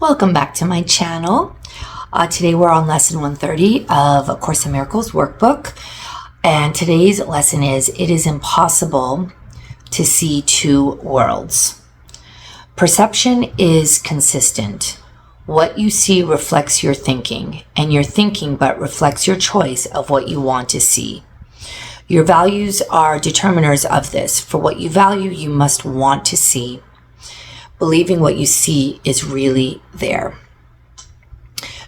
Welcome back to my channel. Today we're on lesson 130 of A Course in Miracles workbook. And today's lesson is, it is impossible to see two worlds. Perception is consistent. What you see reflects your thinking, and your thinking but reflects your choice of what you want to see. Your values are determiners of this. For what you value, you must want to see. Believing what you see is really there.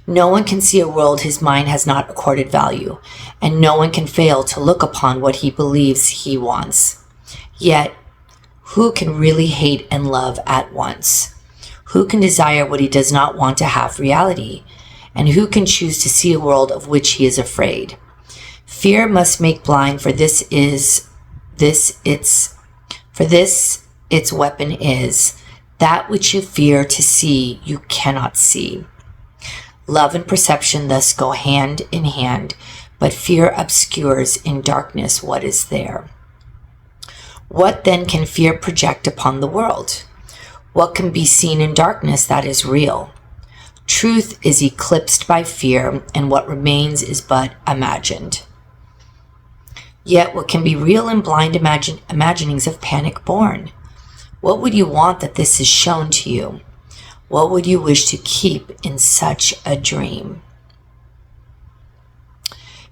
No one can see a world his mind has not accorded value, and no one can fail to look upon what he believes he wants. Yet, who can really hate and love at once? Who can desire what he does not want to have reality? And who can choose to see a world of which he is afraid? Fear must make blind, for this its weapon is. That which you fear to see, you cannot see. Love and perception thus go hand in hand, but fear obscures in darkness what is there. What then can fear project upon the world? What can be seen in darkness that is real? Truth is eclipsed by fear, and what remains is but imagined. Yet what can be real in blind imaginings of panic born? What would you want that this is shown to you? What would you wish to keep in such a dream?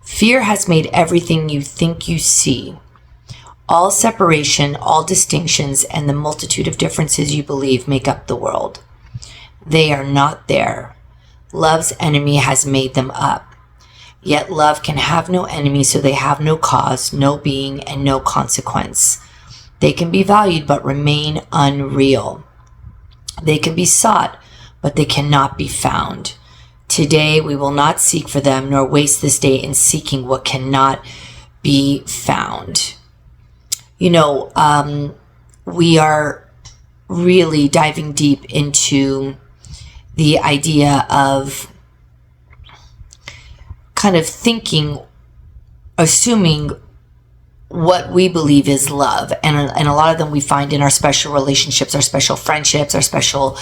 Fear has made everything you think you see. All separation, all distinctions, and the multitude of differences you believe make up the world. They are not there. Love's enemy has made them up. Yet love can have no enemy, so they have no cause, no being, and no consequence. They can be valued but remain unreal. They can be sought, but they cannot be found. Today we will not seek for them, nor waste this day in seeking what cannot be found. We are really diving deep into the idea of kind of thinking, assuming what we believe is love, and a lot of them we find in our special relationships, our special friendships, our special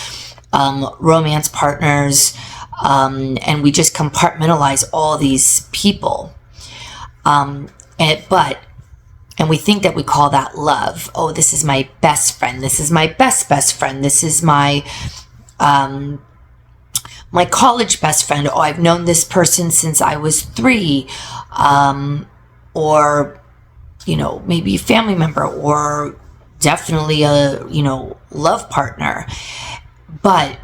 romance partners, and we just compartmentalize all these people, and we think that we call that love. Oh, this is my best friend. This is my best friend. This is my my college best friend. Oh, I've known this person since I was 3, or maybe a family member, or definitely a, love partner. But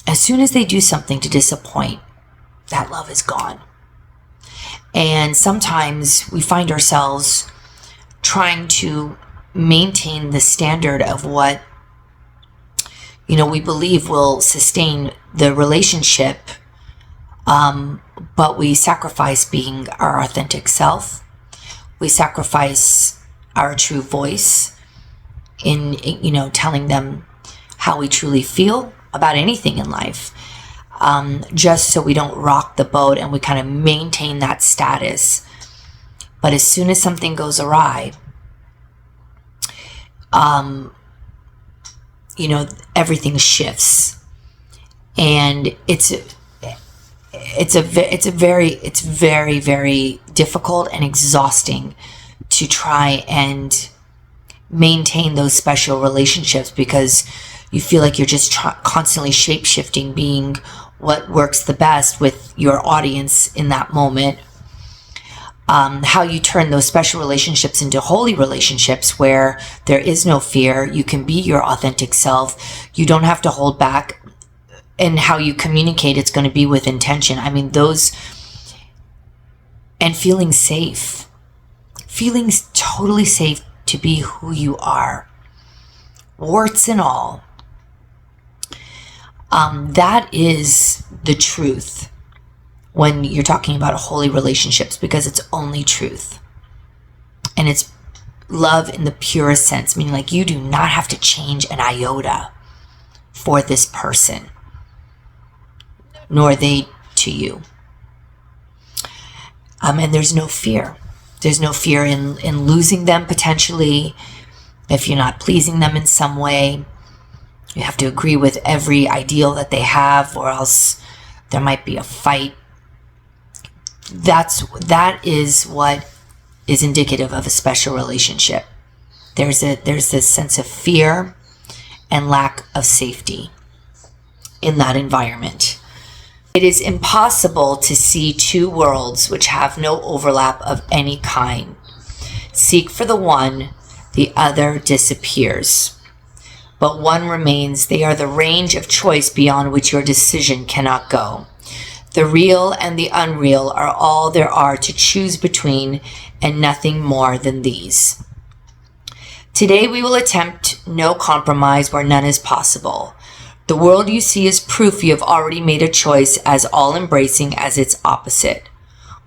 as soon as they do something to disappoint, that love is gone. And sometimes we find ourselves trying to maintain the standard of what, we believe will sustain the relationship, but we sacrifice being our authentic self. We sacrifice our true voice in telling them how we truly feel about anything in life, just so we don't rock the boat, and we kind of maintain that status. But as soon as something goes awry, everything shifts, and it's very, very difficult and exhausting to try and maintain those special relationships, because you feel like you're just constantly shape-shifting, being what works the best with your audience in that moment. How you turn those special relationships into holy relationships where there is no fear. You can be your authentic self. You don't have to hold back. And how you communicate, it's going to be with intention. And feeling safe. Feeling totally safe to be who you are. Warts and all. That is the truth when you're talking about holy relationships, because it's only truth. And it's love in the purest sense, meaning like you do not have to change an iota for this person, nor they to you. And there's no fear. There's no fear in losing them potentially, if you're not pleasing them in some way, You have to agree with every ideal that they have, or else there might be a fight. That is what is indicative of a special relationship. There's this sense of fear and lack of safety in that environment. It is impossible to see two worlds which have no overlap of any kind. Seek for the one, the other disappears. But one remains. They are the range of choice beyond which your decision cannot go. The real and the unreal are all there are to choose between, and nothing more than these. Today we will attempt no compromise where none is possible. The world you see is proof you have already made a choice as all-embracing as its opposite.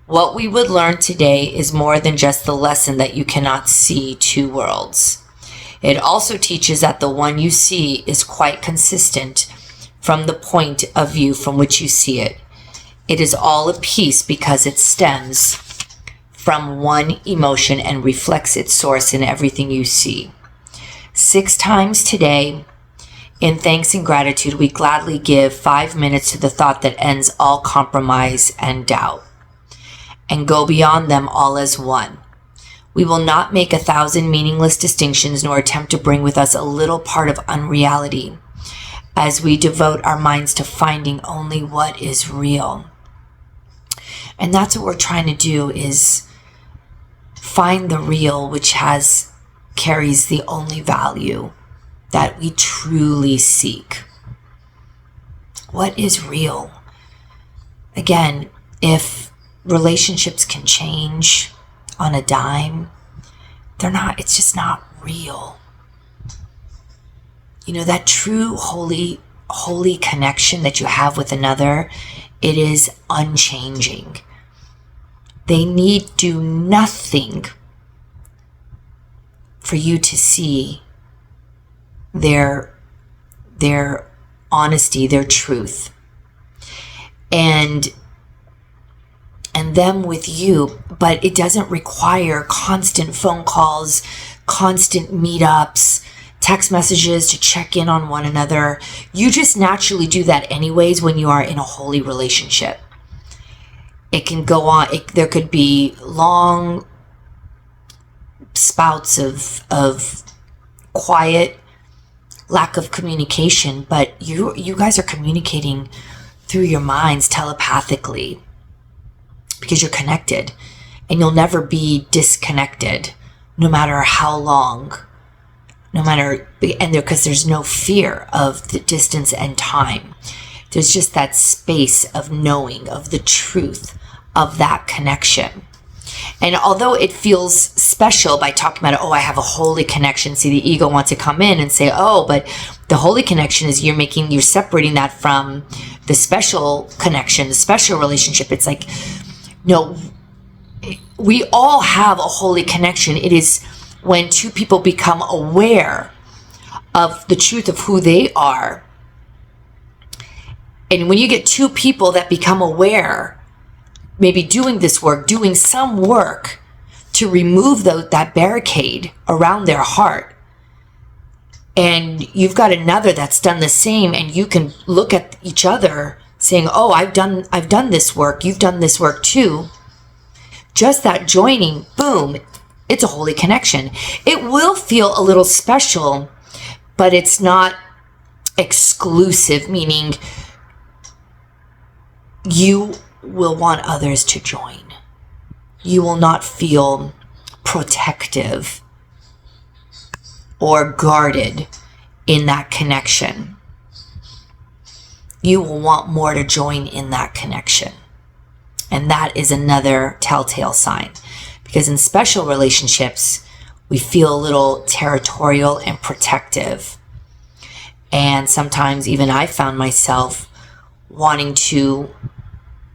What we would learn today is more than just the lesson that you cannot see two worlds. It also teaches that the one you see is quite consistent from the point of view from which you see it. It is all a piece because it stems from one emotion and reflects its source in everything you see. 6 times today, in thanks and gratitude, we gladly give 5 minutes to the thought that ends all compromise and doubt, and go beyond them all as one. We will not make 1,000 meaningless distinctions, nor attempt to bring with us a little part of unreality, as we devote our minds to finding only what is real. And that's what we're trying to do, is find the real, which carries the only value that we truly seek. What is real? Again, if relationships can change on a dime, it's just not real. You know, that true holy connection that you have with another, it is unchanging. They need do nothing for you to see their honesty, their truth, and them with you. But it doesn't require constant phone calls, constant meetups, text messages to check in on one another. You just naturally do that anyways when you are in a holy relationship. It can go on. There could be long spouts of quiet lack of communication, but you guys are communicating through your minds telepathically because you're connected, and you'll never be disconnected no matter how long, because there's no fear of the distance and time. There's just that space of knowing of the truth of that connection. And although it feels special by talking about, I have a holy connection, see, the ego wants to come in and say, but the holy connection is you're separating that from the special connection, the special relationship. It's like, no, we all have a holy connection. It is when two people become aware of the truth of who they are. And when you get two people that become aware, maybe doing this work, doing some work to remove that barricade around their heart, and you've got another that's done the same, and you can look at each other saying, I've done this work, you've done this work too. Just that joining, boom, it's a holy connection. It will feel a little special, but it's not exclusive, meaning you will want others to join. You will not feel protective or guarded in that connection. You will want more to join in that connection. And that is another telltale sign. Because in special relationships, we feel a little territorial and protective. And sometimes even I found myself wanting to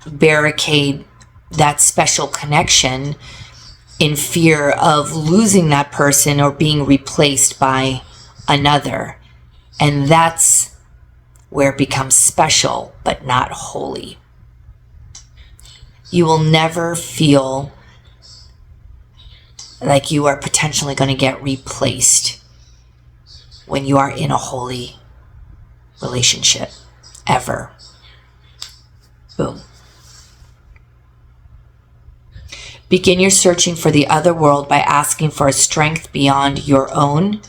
barricade that special connection in fear of losing that person or being replaced by another. And that's where it becomes special, but not holy. You will never feel like you are potentially going to get replaced when you are in a holy relationship ever. Boom. Begin your searching for the other world by asking for a strength beyond your own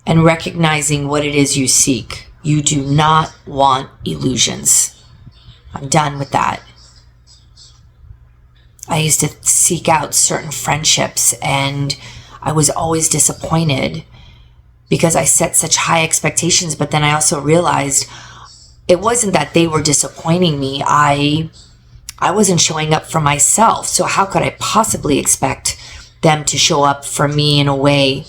and recognizing what it is you seek. You do not want illusions. I'm done with that. I used to seek out certain friendships and I was always disappointed because I set such high expectations, but then I also realized it wasn't that they were disappointing me. I wasn't showing up for myself. So how could I possibly expect them to show up for me in a way?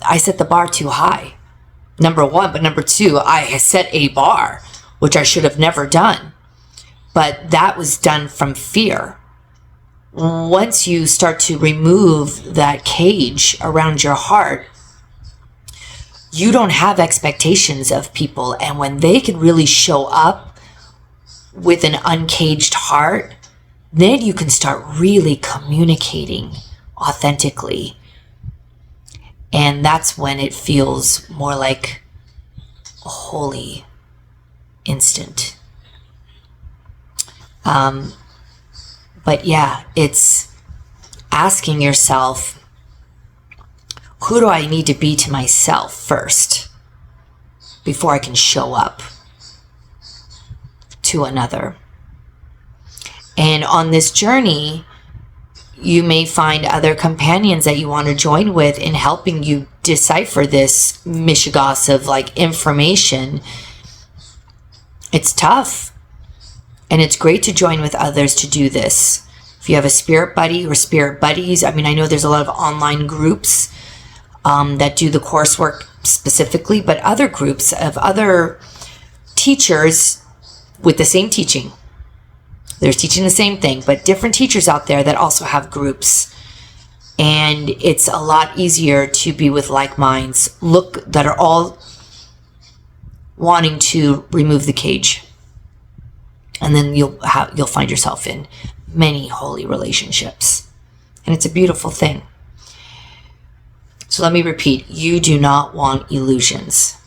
I set the bar too high. Number one, but number two, I set a bar, which I should have never done. But that was done from fear. Once you start to remove that cage around your heart, you don't have expectations of people. And when they can really show up with an uncaged heart, then you can start really communicating authentically. And that's when it feels more like a holy instant. But yeah, it's asking yourself, who do I need to be to myself first before I can show up to another? And on this journey, you may find other companions that you want to join with in helping you decipher this mishigas of like information. It's tough. And it's great to join with others to do this. If you have a spirit buddy or spirit buddies, I mean, I know there's a lot of online groups that do the coursework specifically, but other groups of other teachers with the same teaching. They're teaching the same thing, but different teachers out there that also have groups. And it's a lot easier to be with like minds, that are all wanting to remove the cage. And then you'll find yourself in many holy relationships. And it's a beautiful thing. So let me repeat, you do not want illusions.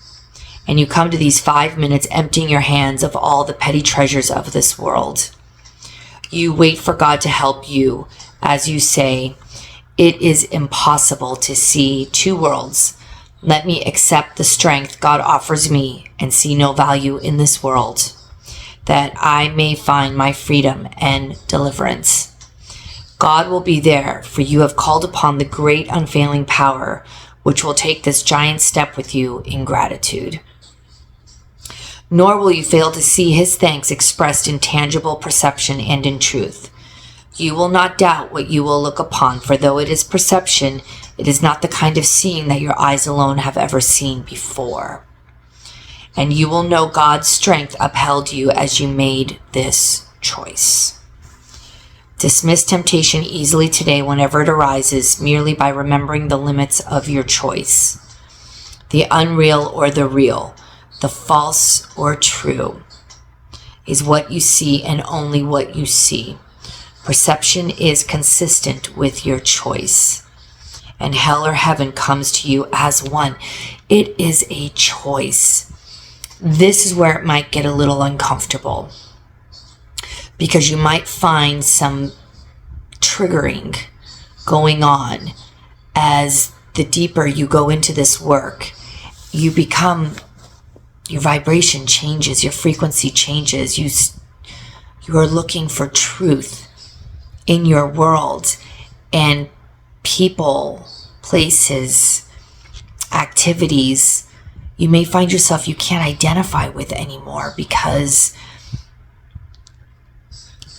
And you come to these 5 minutes emptying your hands of all the petty treasures of this world. You wait for God to help you as you say, it is impossible to see two worlds. Let me accept the strength God offers me and see no value in this world, that I may find my freedom and deliverance. God will be there, for you have called upon the great unfailing power, which will take this giant step with you in gratitude. Nor will you fail to see his thanks expressed in tangible perception and in truth. You will not doubt what you will look upon, for though it is perception, it is not the kind of seeing that your eyes alone have ever seen before. And you will know God's strength upheld you as you made this choice. Dismiss temptation easily today whenever it arises, merely by remembering the limits of your choice. The unreal or the real, the false or true, is what you see and only what you see. Perception is consistent with your choice. And hell or heaven comes to you as one. It is a choice. This is where it might get a little uncomfortable, because you might find some triggering going on as the deeper you go into this work. Your vibration changes, your frequency changes. You are looking for truth in your world, and people, places, activities, you may find yourself you can't identify with anymore because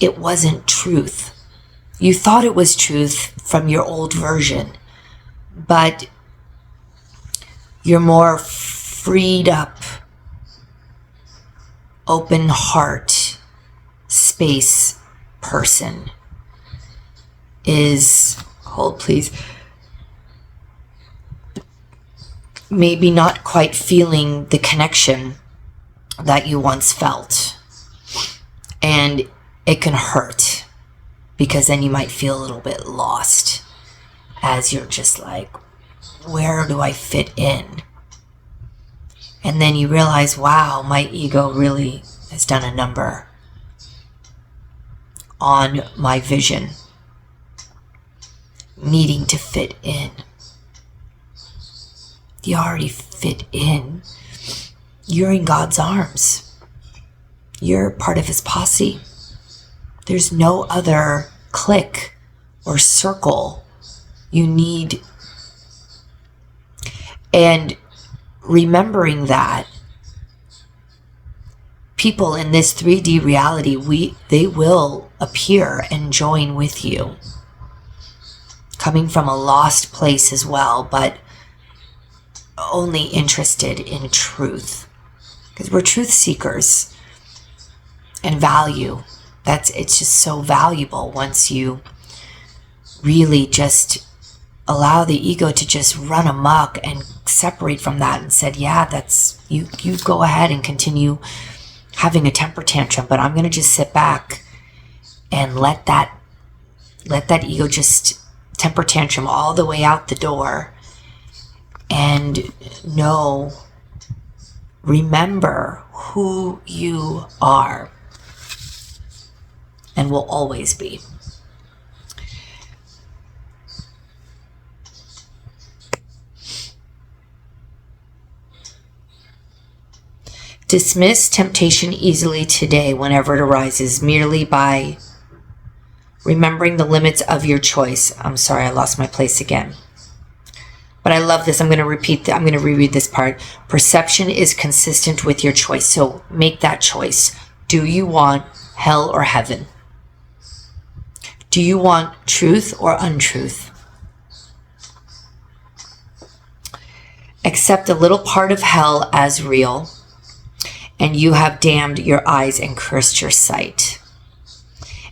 it wasn't truth. You thought it was truth from your old version, but you're more freed up, open heart, space person is, hold please, maybe not quite feeling the connection that you once felt. And it can hurt, because then you might feel a little bit lost as you're just like, where do I fit in? And then you realize, wow, my ego really has done a number on my vision, needing to fit in. You already fit in. You're in God's arms. You're part of his posse. There's no other clique or circle you need. And remembering that people in this 3D reality, they will appear and join with you, coming from a lost place as well, but only interested in truth, because we're truth seekers. And value, it's just so valuable once you really just allow the ego to just run amok and separate from that and said, yeah, that's you go ahead and continue having a temper tantrum, but I'm going to just sit back and let that ego just temper tantrum all the way out the door. And remember who you are and will always be. Dismiss temptation easily today whenever it arises, merely by remembering the limits of your choice. I'm sorry, I lost my place again. But I love this. I'm going to reread this part. Perception is consistent with your choice. So make that choice. Do you want hell or heaven? Do you want truth or untruth? Accept a little part of hell as real, and you have damned your eyes and cursed your sight.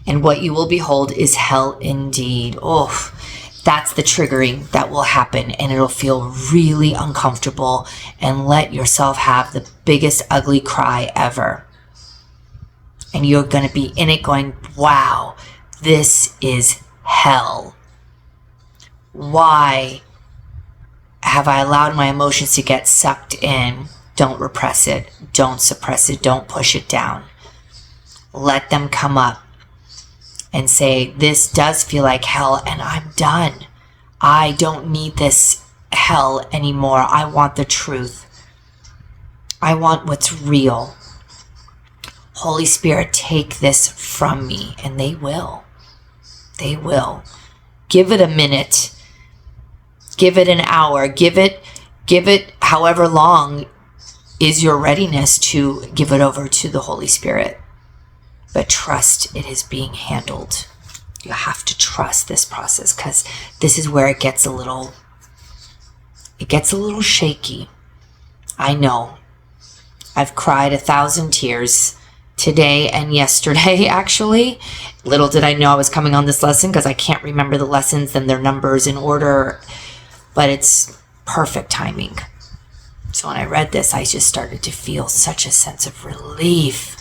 And what you will behold is hell indeed. Oh, that's the triggering that will happen, and it'll feel really uncomfortable, and let yourself have the biggest ugly cry ever. And you're going to be in it going, wow, this is hell. Why have I allowed my emotions to get sucked in? Don't repress it. Don't suppress it. Don't push it down. Let them come up and say, this does feel like hell, and I'm done. I don't need this hell anymore. I want the truth. I want what's real. Holy Spirit, take this from me. And they will. They will. Give it a minute. Give it an hour. Give it however long is your readiness to give it over to the Holy Spirit. But trust it is being handled. You have to trust this process, because this is where it gets a little shaky. I know. I've cried 1,000 tears today and yesterday, actually. Little did I know I was coming on this lesson, because I can't remember the lessons and their numbers in order, but it's perfect timing. So when I read this, I just started to feel such a sense of relief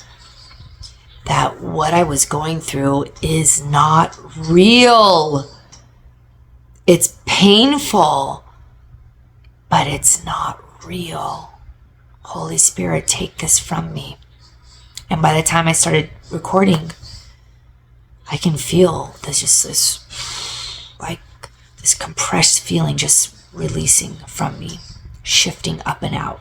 that what I was going through is not real. It's painful, but it's not real. Holy Spirit, take this from me. And by the time I started recording, I can feel this compressed feeling just releasing from me, shifting up and out.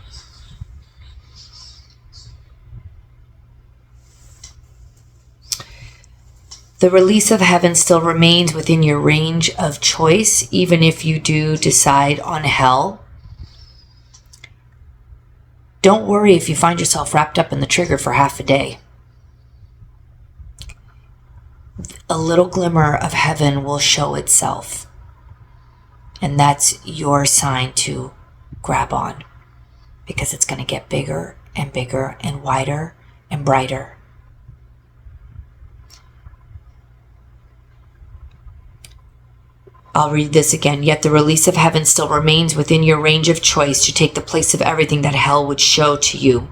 The release of heaven still remains within your range of choice, even if you do decide on hell. Don't worry if you find yourself wrapped up in the trigger for half a day. A little glimmer of heaven will show itself. And that's your sign to grab on, because it's going to get bigger and bigger and wider and brighter. I'll read this again. Yet the release of heaven still remains within your range of choice to take the place of everything that hell would show to you.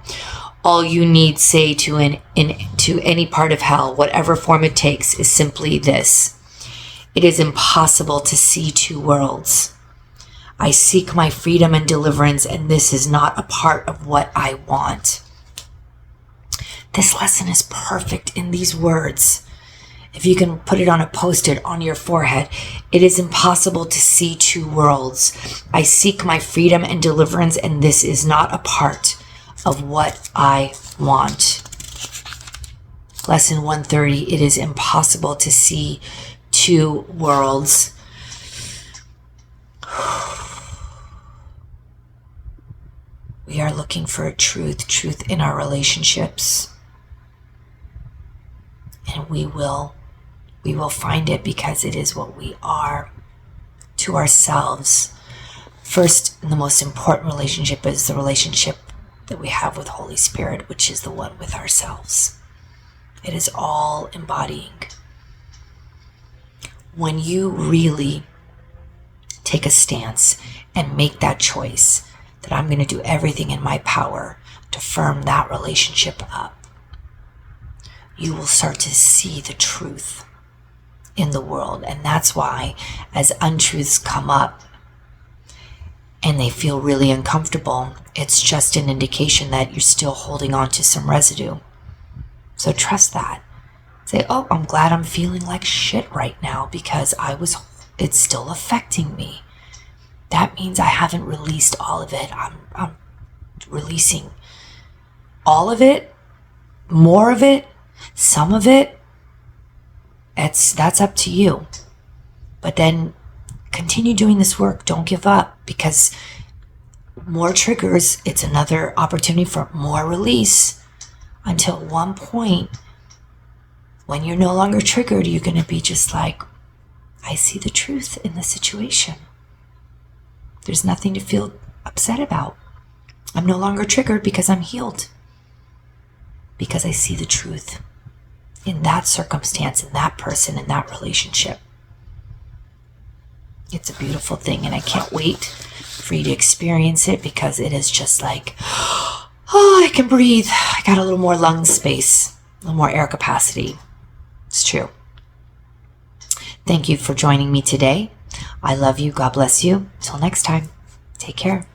All you need say to any part of hell, whatever form it takes, is simply this: it is impossible to see two worlds. I seek my freedom and deliverance, and this is not a part of what I want. This lesson is perfect in these words. If you can put it on a post-it on your forehead, it is impossible to see two worlds. I seek my freedom and deliverance, and this is not a part of what I want. Lesson 130, it is impossible to see two worlds. We are looking for truth in our relationships. And we will find it because it is what we are to ourselves. First, and the most important relationship is the relationship that we have with Holy Spirit, which is the one with ourselves. It is all embodying. When you really take a stance and make that choice that I'm going to do everything in my power to firm that relationship up, you will start to see the truth in the world. And that's why as untruths come up and they feel really uncomfortable, it's just an indication that you're still holding on to some residue. So trust that. Say, oh, I'm glad I'm feeling like shit right now because it's still affecting me. That means I haven't released all of it. I'm releasing all of it, more of it, some of it. That's up to you. But then continue doing this work. Don't give up, because more triggers, it's another opportunity for more release, until one point when you're no longer triggered, you're going to be just like, I see the truth in the situation. There's nothing to feel upset about. I'm no longer triggered because I'm healed. Because I see the truth in that circumstance, in that person, in that relationship. It's a beautiful thing, and I can't wait for you to experience it, because it is just like, oh, I can breathe. I got a little more lung space, a little more air capacity. It's true. Thank you for joining me today. I love you. God bless you. Till next time. Take care.